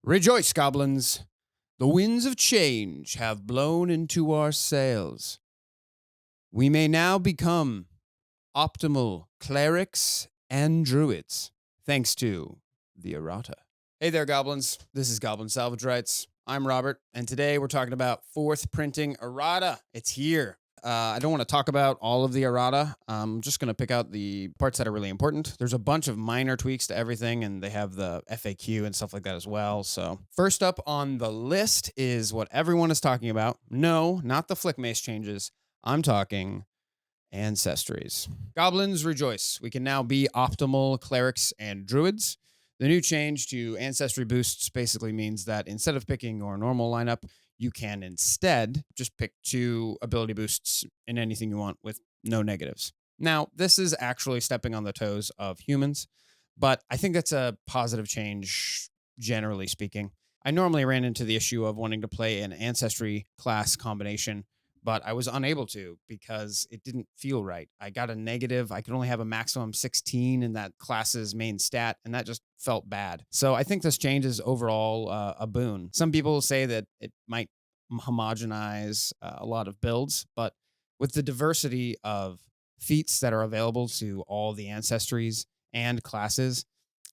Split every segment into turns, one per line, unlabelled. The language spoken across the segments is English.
Rejoice, goblins! The winds of change have blown into our sails. We may now become optimal clerics and druids, thanks to the Errata. Hey there, goblins. This is Goblin Salvage Rights. I'm Robert, and today we're talking about fourth printing Errata. It's here. I don't want to talk about all of the Errata. I'm just going to pick out the parts that are really important. There's a bunch of minor tweaks to everything, and they have the FAQ and stuff like that as well. So first up on the list is what everyone is talking about. No, not the Flick Mace changes. I'm talking ancestries. Goblins rejoice. We can now be optimal clerics and druids. The new change to Ancestor Boosts basically means that instead of picking your normal lineup, you can instead just pick 2 ability boosts in anything you want with no negatives. Now, this is actually stepping on the toes of humans, but I think that's a positive change, generally speaking. I normally ran into the issue of wanting to play an Ancestry class combination, but I was unable to because it didn't feel right. I got a negative. I could only have a maximum 16 in that class's main stat, and that just felt bad. So I think this change is overall a boon. Some people say that it might homogenize a lot of builds, but with the diversity of feats that are available to all the ancestries and classes,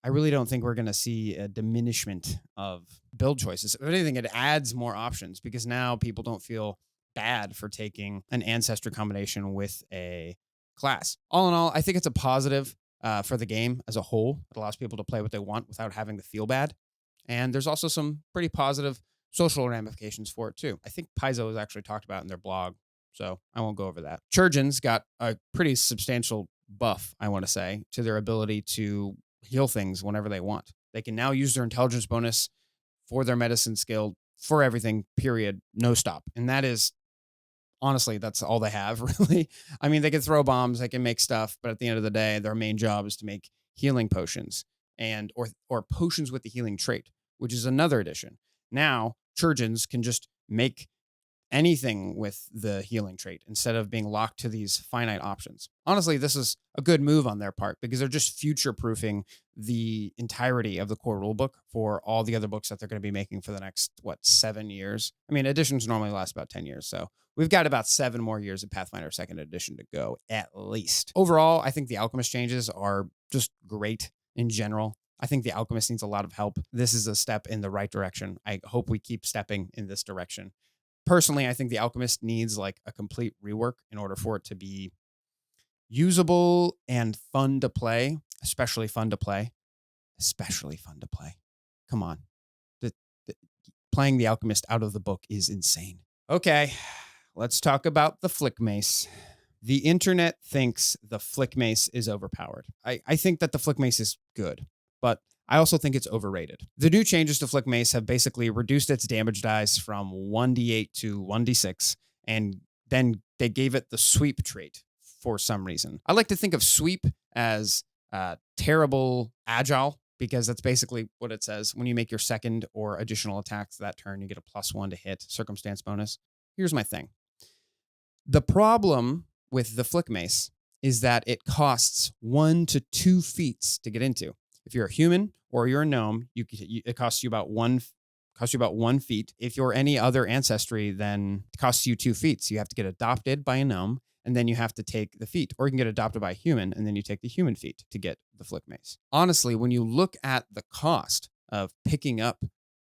I really don't think we're going to see a diminishment of build choices. If anything, it adds more options because now people don't feel bad for taking an ancestry combination with a class. All in all, I think it's a positive for the game as a whole. It allows people to play what they want without having to feel bad. And there's also some pretty positive social ramifications for it too. I think Paizo was actually talked about in their blog, so I won't go over that. Churgeons got a pretty substantial buff, I want to say, to their ability to heal things whenever they want. They can now use their intelligence bonus for their medicine skill for everything, period, no stop. And that is, honestly, that's all they have, really. I mean, they can throw bombs, they can make stuff, but at the end of the day, their main job is to make healing potions and or potions with the healing trait, which is another addition. Now, Churgeons can just make anything with the healing trait instead of being locked to these finite options. Honestly, this is a good move on their part because they're just future-proofing the entirety of the core rulebook for all the other books that they're going to be making for the next, 7 years? I mean, editions normally last about 10 years, so we've got about 7 more years of Pathfinder 2nd edition to go, at least. Overall, I think the Alchemist changes are just great in general. I think the Alchemist needs a lot of help. This is a step in the right direction. I hope we keep stepping in this direction. Personally, I think the Alchemist needs like a complete rework in order for it to be usable and fun to play, especially fun to play. Come on. Playing the Alchemist out of the book is insane. Okay, let's talk about the Flick Mace. The internet thinks the Flick Mace is overpowered. I think that the Flick Mace is good, but I also think it's overrated. The new changes to Flick Mace have basically reduced its damage dice from 1d8 to 1d6, and then they gave it the sweep trait for some reason. I like to think of sweep as terrible agile, because that's basically what it says. When you make your second or additional attacks that turn, you get a +1 to hit, circumstance bonus. Here's my thing. The problem with the Flick Mace is that it costs 1 to 2 feats to get into. If you're a human or you're a gnome, it costs you about one feat. If you're any other ancestry, then it costs you 2 feats. You have to get adopted by a gnome, and then you have to take the feat. Or you can get adopted by a human, and then you take the human feat to get the Flick Mace. Honestly, when you look at the cost of picking up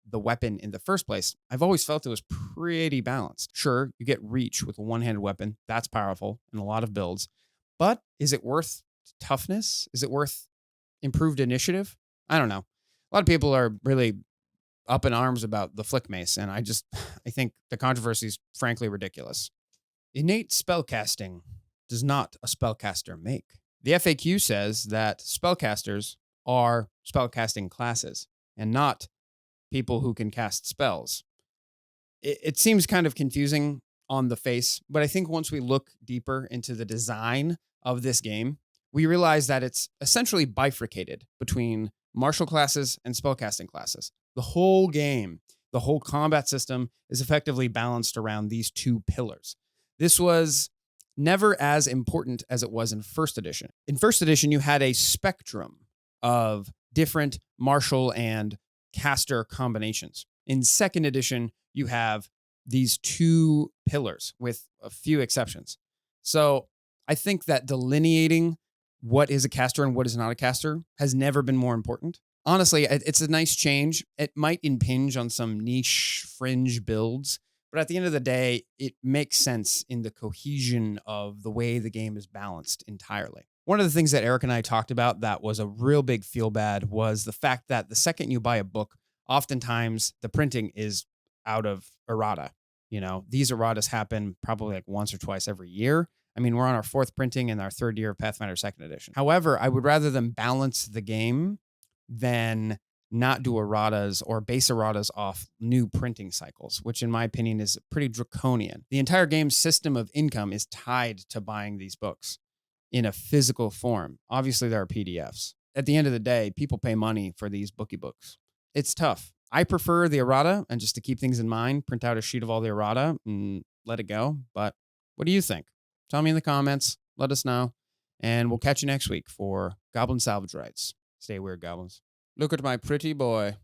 the weapon in the first place, I've always felt it was pretty balanced. Sure, you get reach with a one-handed weapon. That's powerful in a lot of builds. But is it worth toughness? Is it worth improved initiative? I don't know. A lot of people are really up in arms about the Flick Mace, and I think the controversy is frankly ridiculous. Innate spellcasting does not a spellcaster make. The FAQ says that spellcasters are spellcasting classes and not people who can cast spells. It seems kind of confusing on the face, but I think once we look deeper into the design of this game, we realize that it's essentially bifurcated between martial classes and spellcasting classes. The whole game, the whole combat system is effectively balanced around these 2 pillars. This was never as important as it was in first edition. In first edition, you had a spectrum of different martial and caster combinations. In second edition, you have these two pillars with a few exceptions. So I think that delineating what is a caster and what is not a caster has never been more important. Honestly, it's a nice change. It might impinge on some niche fringe builds, but at the end of the day, it makes sense in the cohesion of the way the game is balanced entirely. One of the things that Eric and I talked about that was a real big feel bad was the fact that the second you buy a book, oftentimes the printing is out of errata. You know, these erratas happen probably like once or twice every year. I mean, we're on our fourth printing in our third year of Pathfinder second edition. However, I would rather them balance the game than not do erratas or base erratas off new printing cycles, which in my opinion is pretty draconian. The entire game's system of income is tied to buying these books in a physical form. Obviously, there are PDFs. At the end of the day, people pay money for these bookie books. It's tough. I prefer the errata, and just to keep things in mind, print out a sheet of all the errata and let it go. But what do you think? Tell me in the comments. Let us know. And we'll catch you next week for Goblin Salvage Rights. Stay weird, goblins. Look at my pretty boy.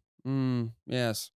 Yes.